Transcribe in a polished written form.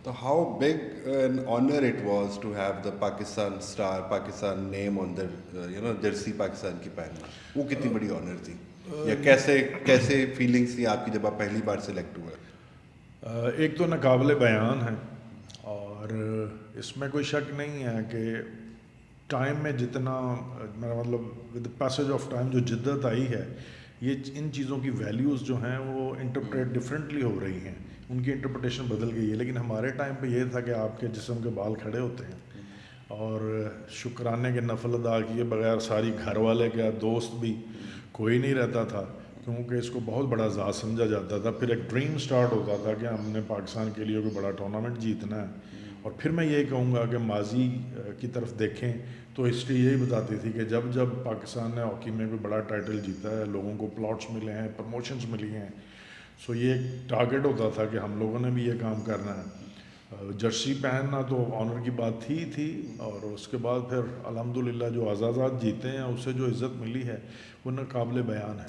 So how big an honor it was to have the Pakistan star, Pakistan name on the jersey Pakistan की पहनना, वो कितनी बड़ी honour थी, या कैसे कैसे फीलिंग्स थी आपकी जब आप पहली बार सिलेक्ट हुए? एक तो नाकाबिले बयान है, और इसमें कोई शक नहीं है कि टाइम में जितना, मेरा मतलब विद पैसेज ऑफ टाइम जो जिद्दत आई है, ये इन चीज़ों की वैल्यूज़ जो हैं वो इंटरप्रेट डिफरेंटली हो रही हैं, उनकी इंटरप्रिटेशन बदल गई है। लेकिन हमारे टाइम पे ये था कि आपके जिस्म के बाल खड़े होते हैं, और शुक्राने के नफल अदा किए बगैर सारी घर वाले क्या दोस्त भी कोई नहीं रहता था, क्योंकि इसको बहुत बड़ा ज़ात समझा जाता था। फिर एक ड्रीम स्टार्ट होता था कि हमने पाकिस्तान के लिए कोई बड़ा टूर्नामेंट जीतना है। और फिर मैं यही कहूँगा कि माजी की तरफ देखें तो हिस्ट्री यही बताती थी कि जब जब पाकिस्तान ने हॉकी में कोई बड़ा टाइटल जीता है, लोगों को प्लॉट्स मिले हैं, प्रमोशंस मिली हैं, सो ये एक टारगेट होता था कि हम लोगों ने भी ये काम करना है। जर्सी पहनना तो ऑनर की बात थी, और उसके बाद फिर अल्हम्दुलिल्लाह जो आज़ादात जीते हैं उससे जो इज़्ज़त मिली है वो नाकाबिले बयान है।